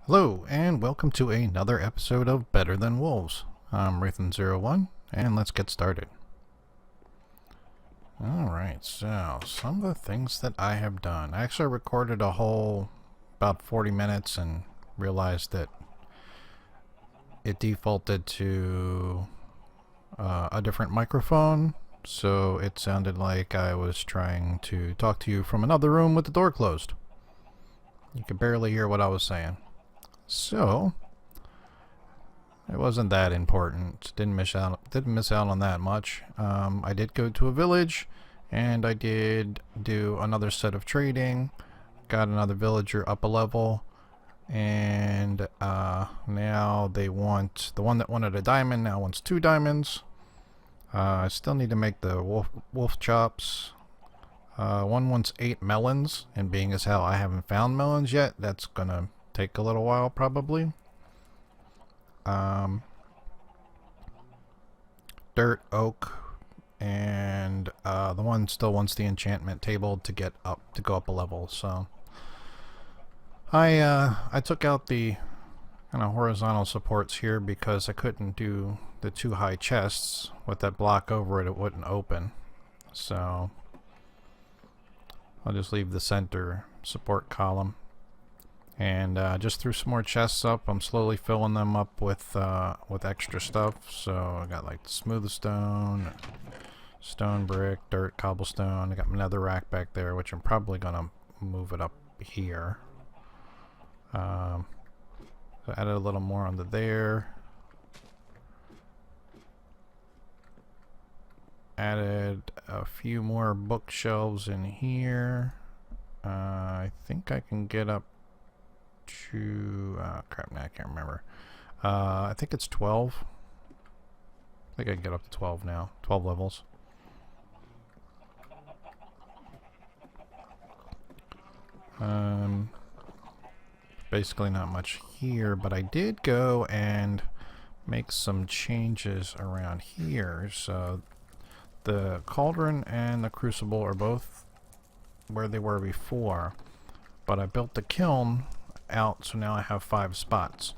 Hello, and welcome to another episode of Better Than Wolves. I'm Rathan01, and let's get started. Alright, so some of the things that I have done. I actually recorded a whole about 40 minutes and realized that it defaulted to a different microphone, so it sounded like I was trying to talk to you from another room with the door closed. You could barely hear what I was saying. So, it wasn't that important. Didn't miss out on that much. I did go to a village, and I did do another set of trading. Got another villager up a level, and now they want the one that wanted a diamond now wants 2 diamonds. I still need to make the wolf chops. One wants 8 melons, and being as how I haven't found melons yet, that's gonna take a little while probably. Dirt, oak, and the one still wants the enchantment table to go up a level. So I took out the kind of horizontal supports here because I couldn't do the 2 high chests with that block over it. It wouldn't open, so I'll just leave the center support column. And just threw some more chests up. I'm slowly filling them up with extra stuff. So I got like the smooth stone, stone brick, dirt, cobblestone. I got another rack back there, which I'm probably gonna move it up here. So I added a little more onto there. Added a few more bookshelves in here. I think I can get up to crap, now I can't remember. I think it's 12. I think I can get up to 12 now. 12 levels. Basically not much here, but I did go and make some changes around here. So the cauldron and the crucible are both where they were before, but I built the kiln out, so now I have 5 spots.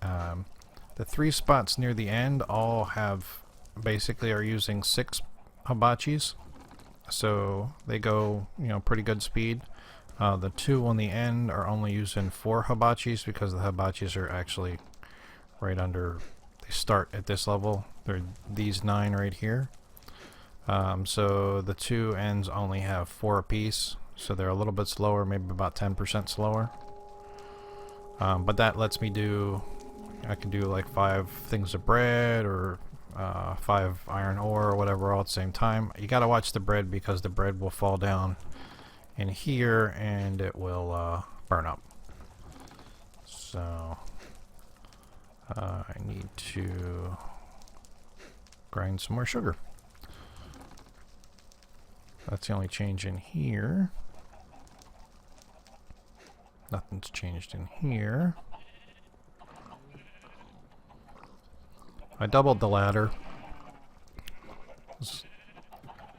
The 3 spots near the end all basically are using 6 hibachis, so they go pretty good speed. The 2 on the end are only using 4 hibachis because the hibachis are actually right under, they start at this level. They're these 9 right here. So the 2 ends only have 4 apiece, so they're a little bit slower, maybe about 10% slower. But that lets me I can do like 5 things of bread or 5 iron ore or whatever all at the same time. You gotta watch the bread because the bread will fall down in here and it will burn up. So I need to grind some more sugar. That's the only change in here. Nothing's changed in here. I doubled the ladder.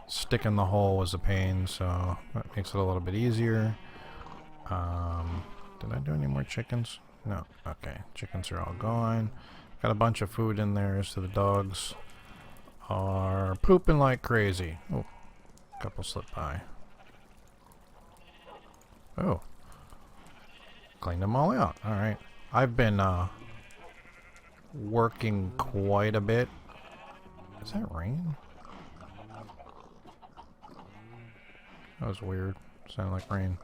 Sticking the hole was a pain, so that makes it a little bit easier. Did I do any more chickens? No. Okay, chickens are all gone. Got a bunch of food in there, so the dogs are pooping like crazy. Oh, a couple slipped by. Oh. Cleaned them all out. Alright. I've been working quite a bit. Is that rain? That was weird. Sounded like rain.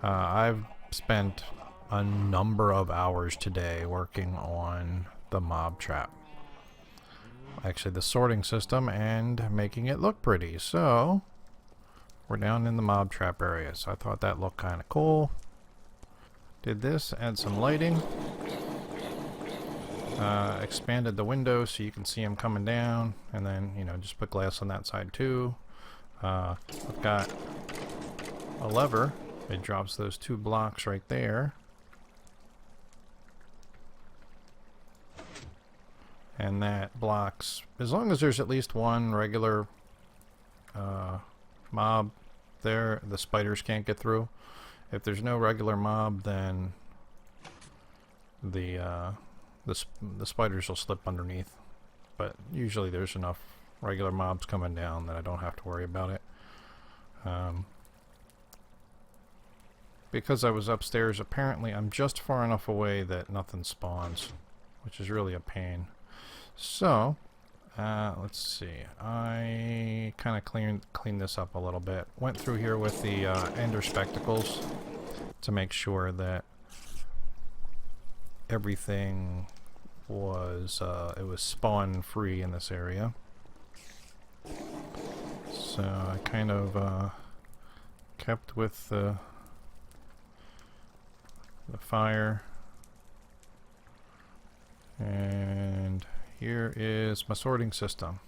I've spent a number of hours today working on the mob trap. Actually, the sorting system and making it look pretty. So, we're down in the mob trap area. So I thought that looked kind of cool. Did this, add some lighting. Expanded the window so you can see them coming down, and then just put glass on that side too. I've got a lever. It drops those 2 blocks right there, and that blocks, as long as there's at least one regular mob there, the spiders can't get through. If there's no regular mob, then the spiders will slip underneath. But usually there's enough regular mobs coming down that I don't have to worry about it. Because I was upstairs, apparently I'm just far enough away that nothing spawns, which is really a pain. So, let's see. I kind of cleaned this up a little bit. Went through here with the Ender Spectacles to make sure that everything was it was spawn free in this area. So I kind of kept with the fire, and here is my sorting system.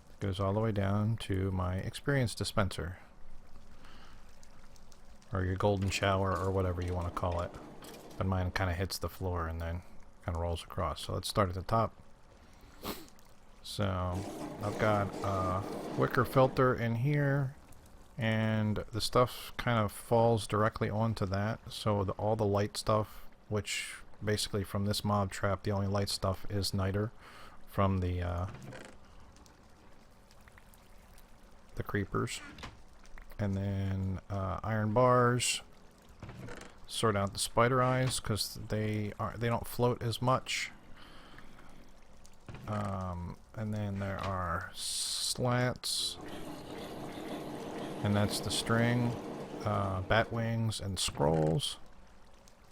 It goes all the way down to my experience dispenser, or your golden shower, or whatever you want to call it, but mine kind of hits the floor and then kind of rolls across. So let's start at the top. So I've got a wicker filter in here, and the stuff kind of falls directly onto that. So all the light stuff, which basically from this mob trap, the only light stuff is niter from the creepers. And then iron bars sort out the spider eyes because they don't float as much. And then there are slats, and that's the string, bat wings, and scrolls.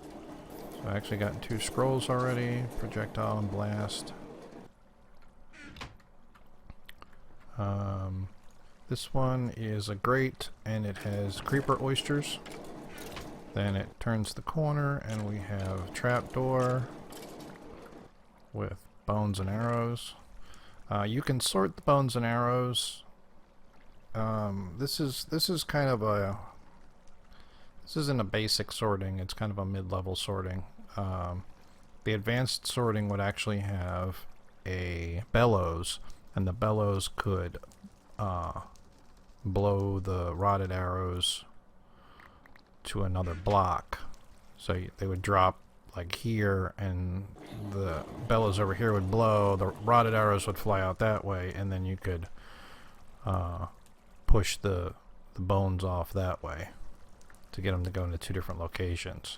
So I actually got 2 scrolls already, projectile and blast. This one is a grate, and it has creeper oysters. Then it turns the corner, and we have trapdoor with bones and arrows. You can sort the bones and arrows. This is kind of a, this isn't a basic sorting, it's kind of a mid-level sorting. The advanced sorting would actually have a bellows, and the bellows could blow the rotted arrows to another block. So they would drop like here, and the bellows over here would blow, the rotted arrows would fly out that way, and then you could push the bones off that way to get them to go into 2 different locations.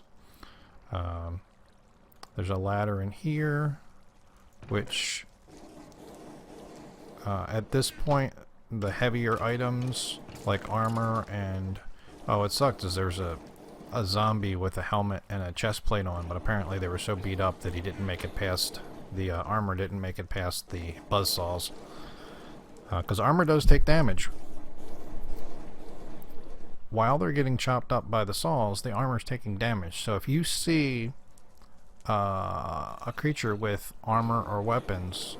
There's a ladder in here, which at this point the heavier items like armor and it sucks is there's a zombie with a helmet and a chest plate on, but apparently they were so beat up that he didn't make it past the armor didn't make it past the buzzsaws, because armor does take damage. While they're getting chopped up by the saws, the armor's taking damage. So if you see a creature with armor or weapons,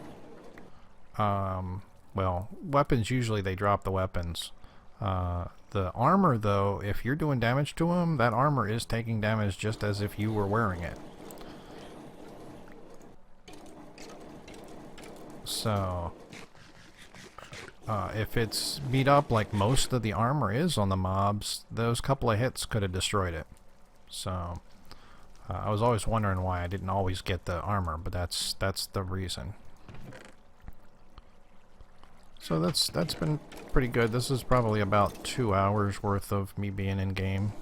well, weapons usually they drop the weapons. The armor, though, if you're doing damage to them, that armor is taking damage just as if you were wearing it. So, if it's beat up like most of the armor is on the mobs, those couple of hits could have destroyed it. So, I was always wondering why I didn't always get the armor, but that's the reason. So that's been pretty good. This is probably about 2 hours worth of me being in game.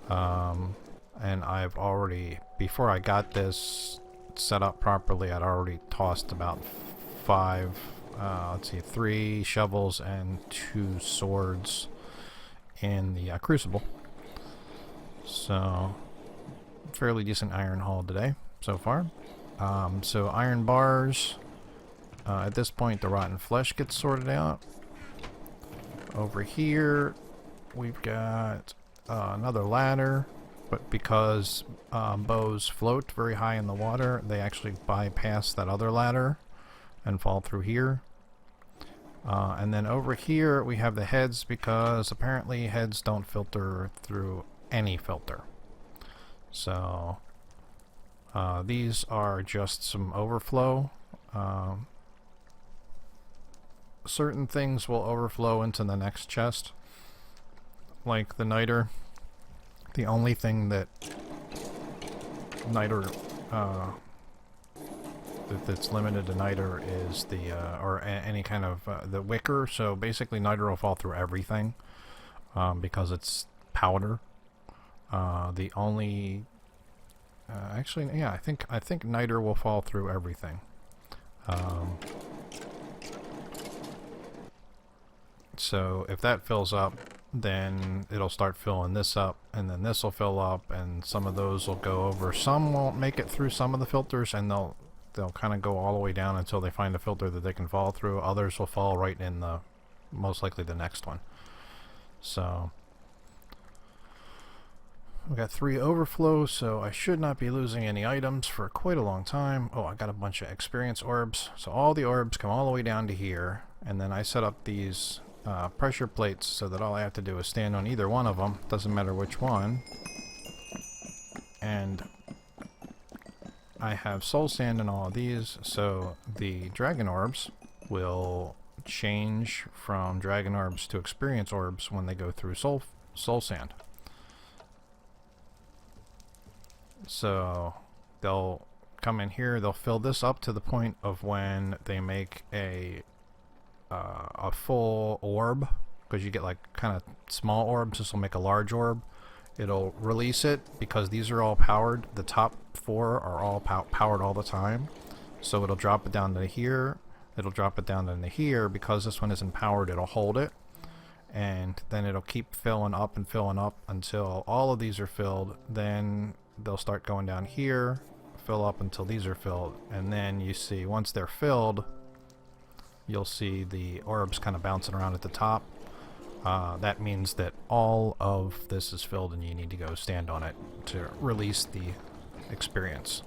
And I've already, before I got this set up properly, I'd already tossed about 3 shovels and 2 swords in the crucible. So fairly decent iron haul today so far. So iron bars. At this point, the rotten flesh gets sorted out. Over here, we've got another ladder, but because bows float very high in the water, they actually bypass that other ladder and fall through here. And then over here, we have the heads, because apparently heads don't filter through any filter. So these are just some overflow. Certain things will overflow into the next chest, like the niter. The only thing that niter that's limited to niter is the any kind of the wicker. So basically, niter will fall through everything because it's powder. The only actually, yeah, I think niter will fall through everything. So if that fills up, then it'll start filling this up, and then this will fill up, and some of those will go over. Some won't make it through some of the filters, and they'll kind of go all the way down until they find a filter that they can fall through. Others will fall right in the most likely the next one. So we got 3 overflows, so I should not be losing any items for quite a long time. Oh, I got a bunch of experience orbs, so all the orbs come all the way down to here, and then I set up these pressure plates so that all I have to do is stand on either one of them, doesn't matter which one, and I have soul sand in all of these, so the dragon orbs will change from dragon orbs to experience orbs when they go through soul sand. So they'll come in here, they'll fill this up to the point of when they make a full orb, because you get like kind of small orbs. This will make a large orb. It'll release it because these are all powered. The top 4 are all powered all the time, so it'll drop it down to here, it'll drop it down into here. Because this one isn't powered, it'll hold it, and then it'll keep filling up and filling up until all of these are filled. Then they'll start going down here, fill up until these are filled, and then you see once they're filled, you'll see the orbs kind of bouncing around at the top. That means that all of this is filled and you need to go stand on it to release the experience.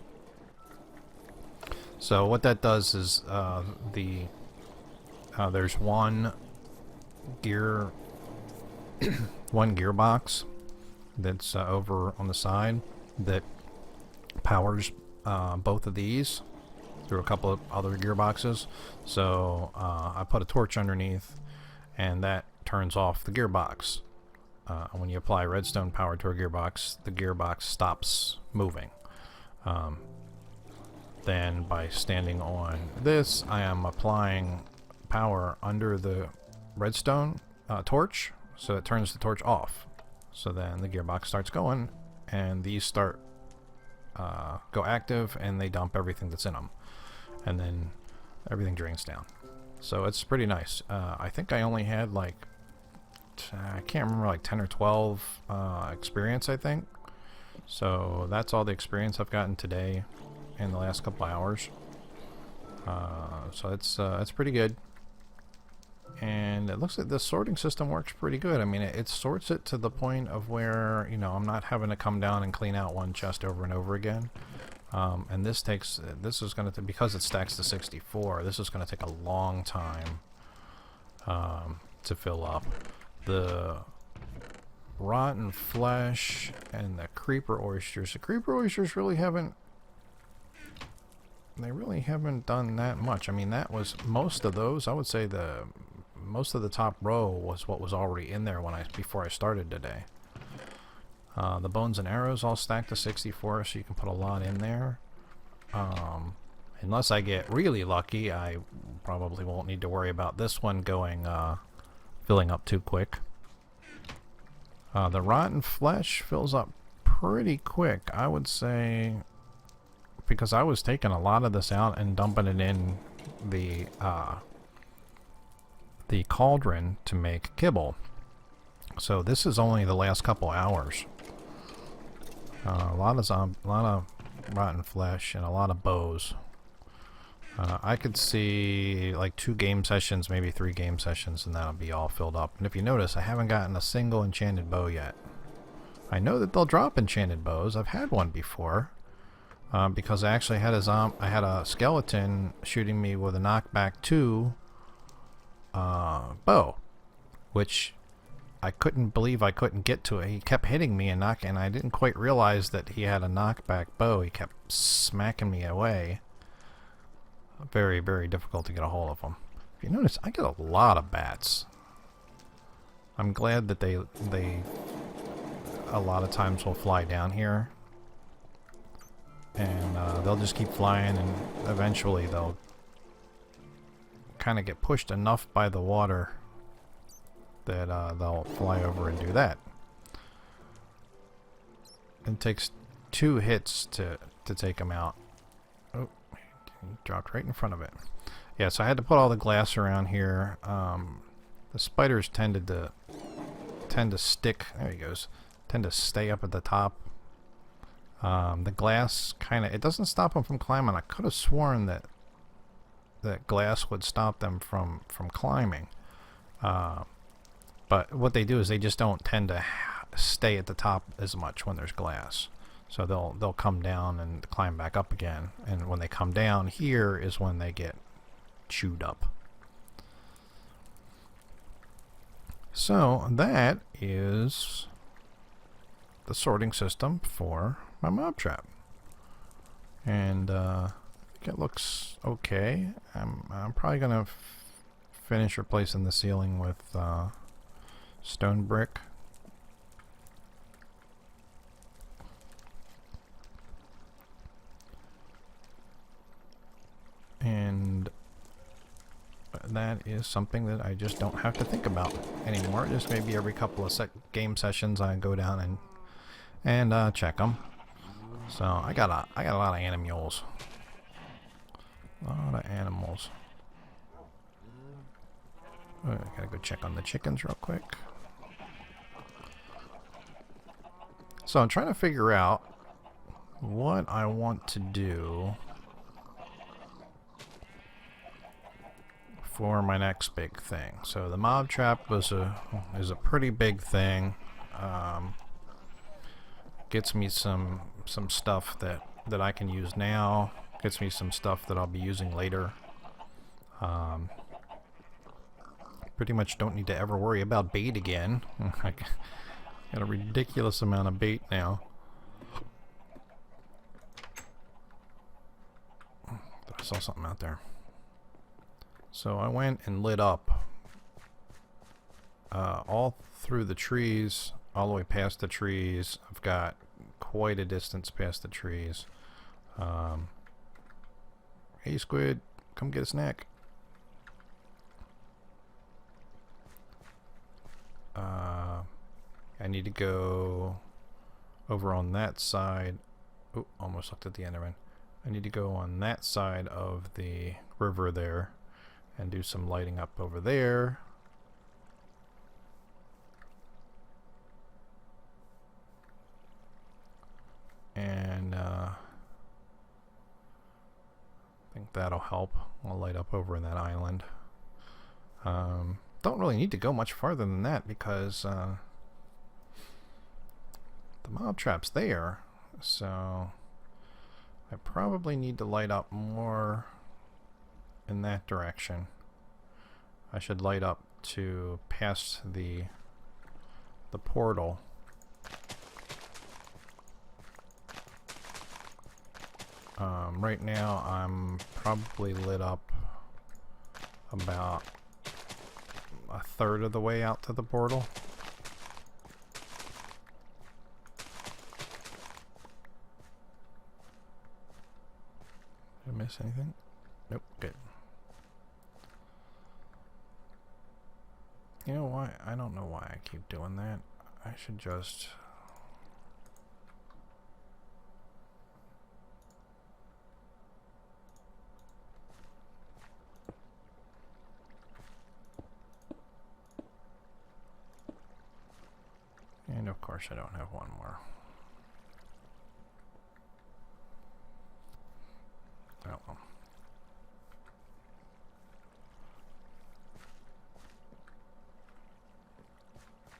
So what that does is there's one gearbox that's over on the side that powers both of these through a couple of other gearboxes. So I put a torch underneath, and that turns off the gearbox. When you apply redstone power to a gearbox, the gearbox stops moving. Then by standing on this, I am applying power under the redstone torch, so it turns the torch off. So then the gearbox starts going, and these start go active, and they dump everything that's in them, and then everything drains down. So it's pretty nice. I think I only had like I can't remember, like 10 or 12 experience, I think. So that's all the experience I've gotten today in the last couple hours. So it's pretty good. And it looks like the sorting system works pretty good. I mean, it sorts it to the point of where, you know, I'm not having to come down and clean out one chest over and over again. And this is going to, because it stacks to 64, this is going to take a long time to fill up. The rotten flesh and the creeper oysters. The creeper oysters really haven't done that much. I mean, that was most of those. I would say most of the top row was what was already in there before I started today. The bones and arrows all stacked to 64, so you can put a lot in there. Unless I get really lucky, I probably won't need to worry about this one going filling up too quick. The rotten flesh fills up pretty quick, I would say, because I was taking a lot of this out and dumping it in the cauldron to make kibble. So this is only the last couple hours. A lot of rotten flesh and a lot of bows. I could see like 2 game sessions, maybe 3 game sessions, and that'll be all filled up. And if you notice, I haven't gotten a single enchanted bow yet. I know that they'll drop enchanted bows. I've had one before, because I actually had a skeleton shooting me with a knockback 2 bow, which I couldn't believe I couldn't get to it. He kept hitting me and I didn't quite realize that he had a knockback bow. He kept smacking me away. Very, very difficult to get a hold of them. If you notice, I get a lot of bats. I'm glad that they a lot of times will fly down here. they'll just keep flying, and eventually they'll kind of get pushed enough by the water that they'll fly over and do that. It takes 2 hits to take them out. Oh, he dropped right in front of it. Yeah, so I had to put all the glass around here. The spiders tend to stick. There he goes. Tend to stay up at the top. The glass it doesn't stop them from climbing. I could have sworn that glass would stop them from climbing. But what they do is they just don't tend to stay at the top as much when there's glass. So they'll come down and climb back up again. And when they come down here is when they get chewed up. So that is the sorting system for my mob trap. And I think it looks okay. I'm probably gonna finish replacing the ceiling with stone brick. And that is something that I just don't have to think about anymore. Just maybe every couple of game sessions I go down and check them. So I got a lot of animals. A lot of animals. I gotta go check on the chickens real quick. So I'm trying to figure out what I want to do for my next big thing. So the mob trap is a pretty big thing. Gets me some stuff that I can use now. Gets me some stuff that I'll be using later. Pretty much don't need to ever worry about bait again. I got a ridiculous amount of bait now. I saw something out there. So I went and lit up all through the trees, all the way past the trees. I've got quite a distance past the trees. Hey squid, come get a snack. I need to go over on that side. Oh, almost looked at the Enderman. I need to go on that side of the river there and do some lighting up over there. And I think that'll help. I'll light up over in that island. Don't really need to go much farther than that because the mob trap's there. So I probably need to light up more in that direction. I should light up to past the portal. Right now I'm probably lit up about a third of the way out to the portal. Did I miss anything? Nope, good. You know why? I don't know why I keep doing that. I should just... And of course I don't have one more. Oh well.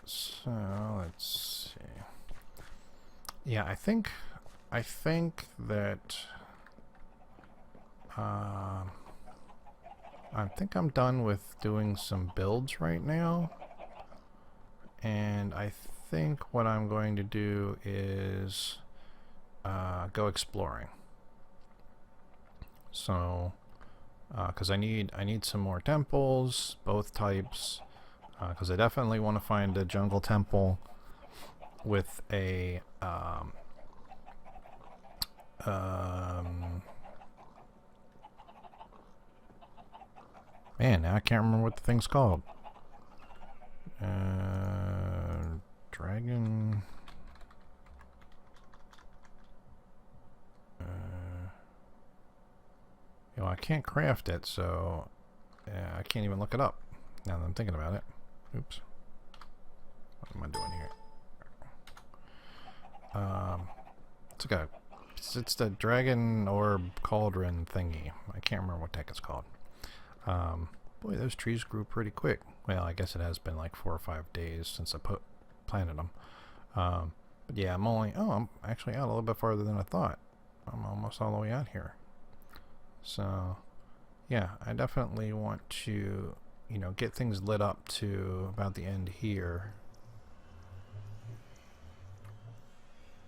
So let's see. Yeah, I think that I think I'm done with doing some builds right now, and I think what I'm going to do is go exploring. So because I need some more temples, both types, because I definitely want to find a jungle temple with a Man, now I can't remember what the thing's called. Dragon... you know, I can't craft it, so I can't even look it up now that I'm thinking about it. Oops. What am I doing here? It's like it's the dragon orb cauldron thingy. I can't remember what the heck it's called. Boy, those trees grew pretty quick. Well, I guess it has been like 4 or 5 days since I planted them. But yeah, I'm actually out a little bit farther than I thought. I'm almost all the way out here. So, yeah, I definitely want to, you know, get things lit up to about the end here.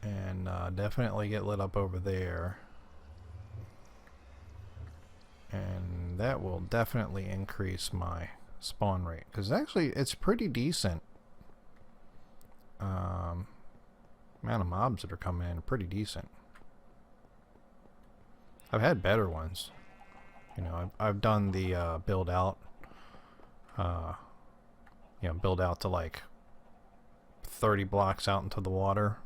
And definitely get lit up over there. And that will definitely increase my spawn rate. Because actually, it's pretty decent. Amount of mobs that are coming in are pretty decent. I've had better ones. You know, I've done the build out. You know, build out to like 30 blocks out into the water.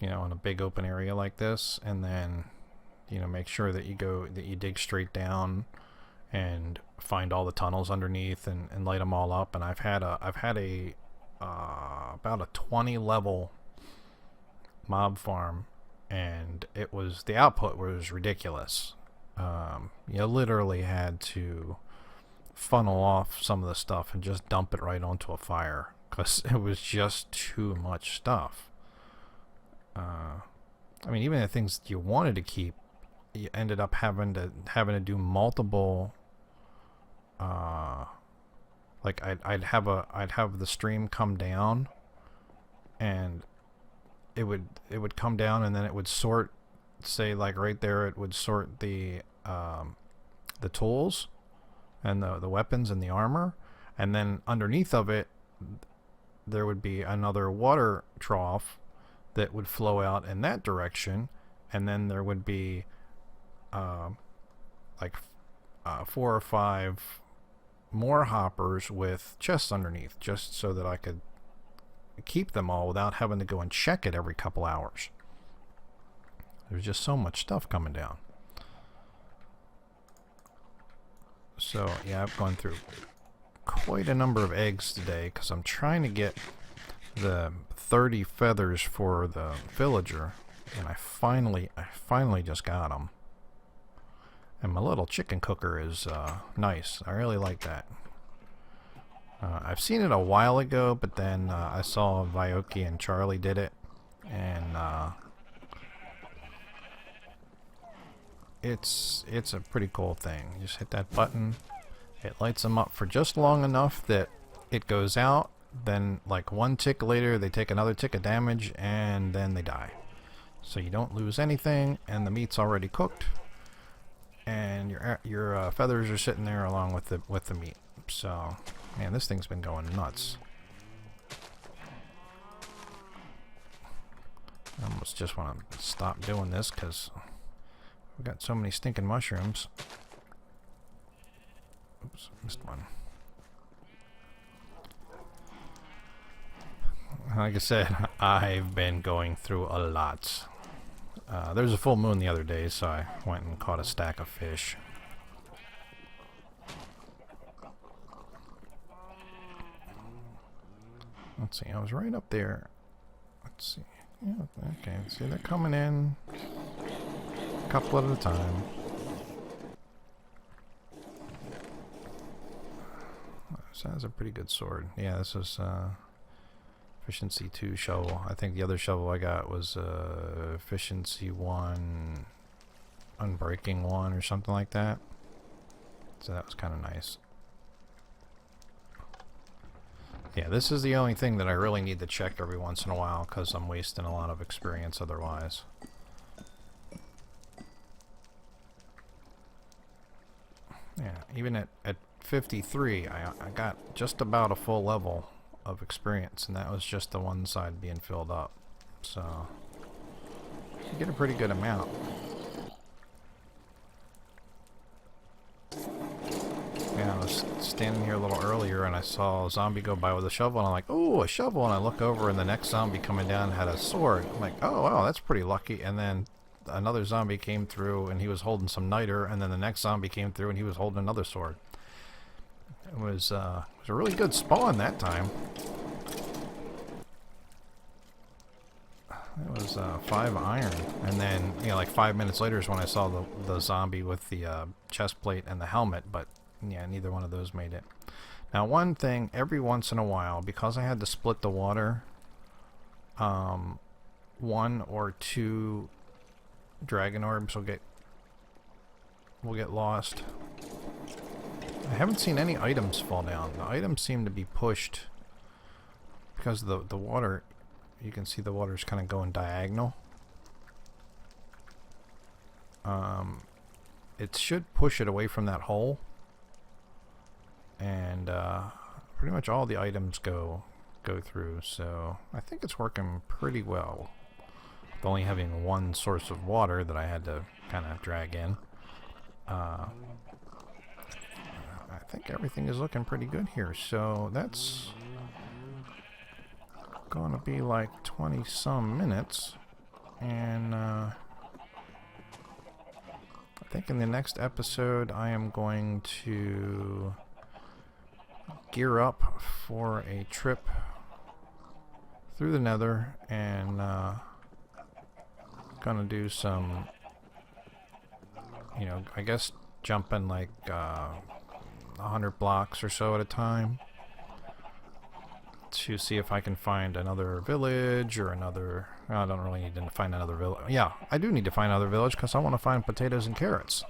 You know, in a big open area like this, and then, you know, make sure that you dig straight down and find all the tunnels underneath and light them all up. And I've had about a 20 level mob farm, and the output was ridiculous. You literally had to funnel off some of the stuff and just dump it right onto a fire because it was just too much stuff. I mean, even the things you wanted to keep, you ended up having to do multiple. Like I'd have the stream come down, and it would come down, and then it would sort, say like right there, it would sort the tools and the weapons and the armor, and then underneath of it there would be another water trough that would flow out in that direction, and then there would be like 4 or 5 more hoppers with chests underneath, just so that I could keep them all without having to go and check it every couple hours. There's just so much stuff coming down. So yeah, I've gone through quite a number of eggs today because I'm trying to get the 30 feathers for the villager, and I finally just got them. And my little chicken cooker is nice. I really like that. I've seen it a while ago, but then I saw Vioki and Charlie did it, and it's a pretty cool thing. You just hit that button, it lights them up for just long enough that it goes out. Then like 1 tick later they take another tick of damage, and then they die. So you don't lose anything, and the meat's already cooked, and your feathers are sitting there along with the meat. So man, this thing's been going nuts. I almost just want to stop doing this because we've got so many stinking mushrooms. Oops, missed one. Like I said, I've been going through a lot. There was a full moon the other day, so I went and caught a stack of fish. Let's see, I was right up there. Let's see. Yeah, okay, see, they're coming in a couple at a time. So that's a pretty good sword. Yeah, this is efficiency 2 shovel. I think the other shovel I got was efficiency 1, unbreaking 1 or something like that. So that was kind of nice. Yeah, this is the only thing that I really need to check every once in a while because I'm wasting a lot of experience otherwise. Yeah, even at 53, I got just about a full level of experience, and that was just the one side being filled up. So you get a pretty good amount. standing here a little earlier and I saw a zombie go by with a shovel and I'm like, oh, a shovel, and I look over and the next zombie coming down had a sword. I'm like, oh wow, that's pretty lucky. And then another zombie came through and he was holding some niter, and then the next zombie came through and he was holding another sword. It was a really good spawn that time. It was 5 iron, and then, you know, like 5 minutes later is when I saw the zombie with the chest plate and the helmet, but yeah, neither one of those made it. Now, one thing, every once in a while, because I had to split the water, 1 or 2 dragon orbs will get lost. I haven't seen any items fall down. The items seem to be pushed because the water. You can see the water's kind of going diagonal. It should push it away from that hole, and pretty much all the items go through. So I think it's working pretty well. With only having 1 source of water that I had to kind of drag in. I think everything is looking pretty good here. So that's gonna be like 20 some minutes, and I think in the next episode I am going to gear up for a trip through the Nether, and gonna do some, you know, I guess jumping like 100 blocks or so at a time to see if I can find another village or another. I don't really need to find another village. Yeah, I do need to find another village because I want to find potatoes and carrots.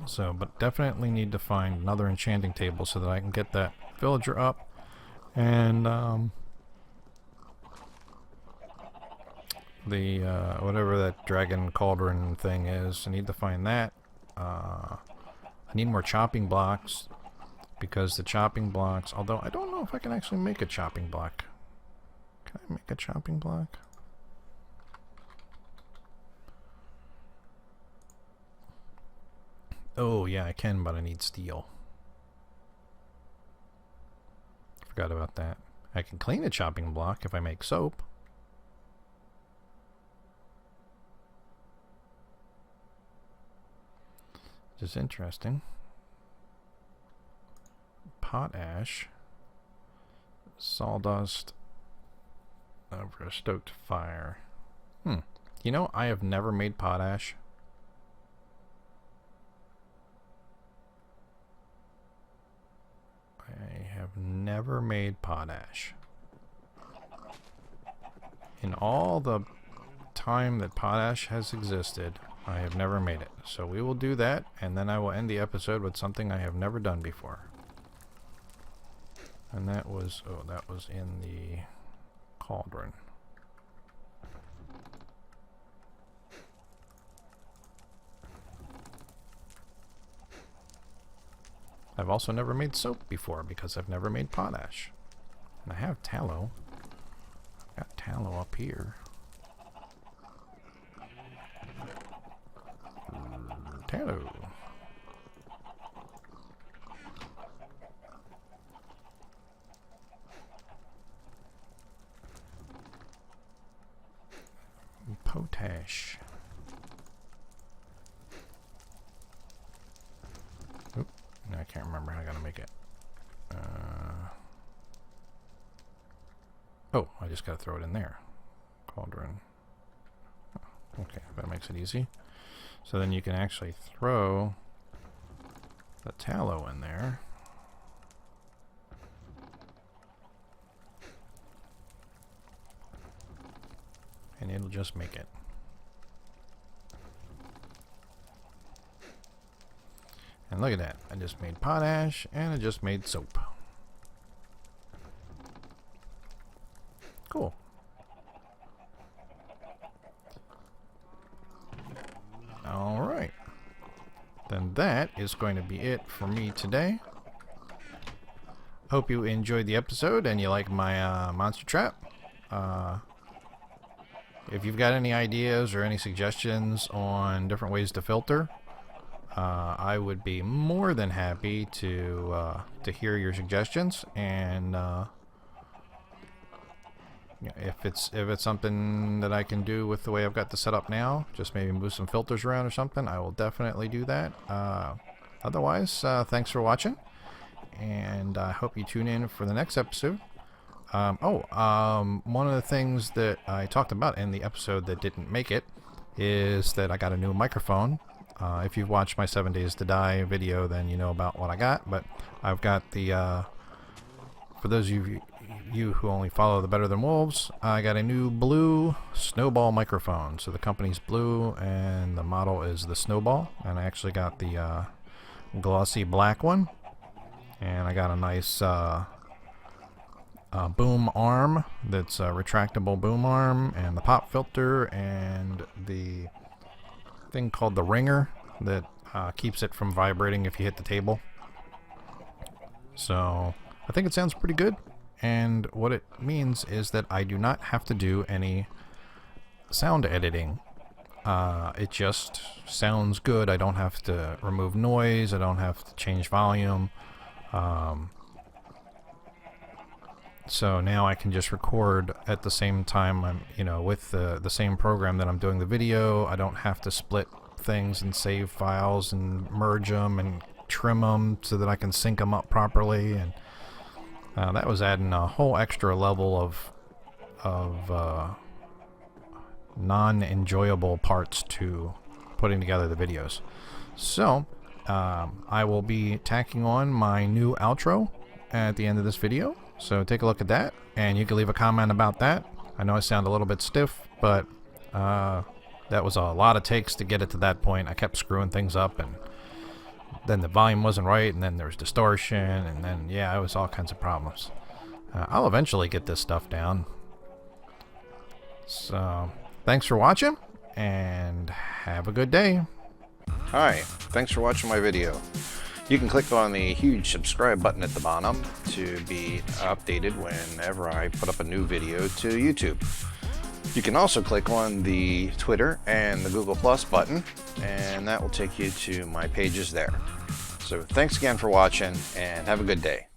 So, but definitely need to find another enchanting table so that I can get that villager up. And the whatever that dragon cauldron thing is, I need to find that. I need more chopping blocks, because the chopping blocks, although I don't know if I can actually make a chopping block. Can I make a chopping block? Oh yeah, I can, but I need steel. Forgot about that. I can clean a chopping block if I make soap. Which is interesting. Potash, sawdust over a stoked fire. You know, I have never made potash. I have never made potash. In all the time that potash has existed, I have never made it. So we will do that, and then I will end the episode with something I have never done before. And that was, oh, that was in the cauldron. I've also never made soap before because I've never made potash. And I have tallow. I've got tallow up here. Tallow. Potash. Oop, I can't remember how I'm gonna make it. Oh, I just gotta throw it in there. Cauldron. Oh, okay, that makes it easy. So then you can actually throw the tallow in there. And it'll just make it. And look at that. I just made potash and I just made soap. Cool. Alright. Then that is going to be it for me today. Hope you enjoyed the episode and you like my monster trap. If you've got any ideas or any suggestions on different ways to filter, I would be more than happy to hear your suggestions, and if it's something that I can do with the way I've got this set up now, just maybe move some filters around or something, I will definitely do that. Otherwise, thanks for watching, and I hope you tune in for the next episode. One of the things that I talked about in the episode that didn't make it is that I got a new microphone. If you've watched my 7 Days to Die video, then you know about what I got, but I've got the, for those of you who only follow the Better Than Wolves, I got a new blue Snowball microphone. So the company's blue and the model is the Snowball, and I actually got the glossy black one, and I got a nice boom arm that's a retractable boom arm, and the pop filter, and the thing called the ringer that keeps it from vibrating if you hit the table. So I think it sounds pretty good, and what it means is that I do not have to do any sound editing. It just sounds good. I don't have to remove noise, I don't have to change volume. So now I can just record at the same time I'm, with the same program that I'm doing the video. I don't have to split things and save files and merge them and trim them so that I can sync them up properly. And that was adding a whole extra level of non-enjoyable parts to putting together the videos. So I will be tacking on my new outro at the end of this video. So take a look at that, and you can leave a comment about that. I know I sound a little bit stiff, but that was a lot of takes to get it to that point. I kept screwing things up, and then the volume wasn't right, and then there was distortion, and then, yeah, it was all kinds of problems. I'll eventually get this stuff down. So thanks for watching, and have a good day. Hi, thanks for watching my video. You can click on the huge subscribe button at the bottom to be updated whenever I put up a new video to YouTube. You can also click on the Twitter and the Google Plus button, and that will take you to my pages there. So thanks again for watching, and have a good day.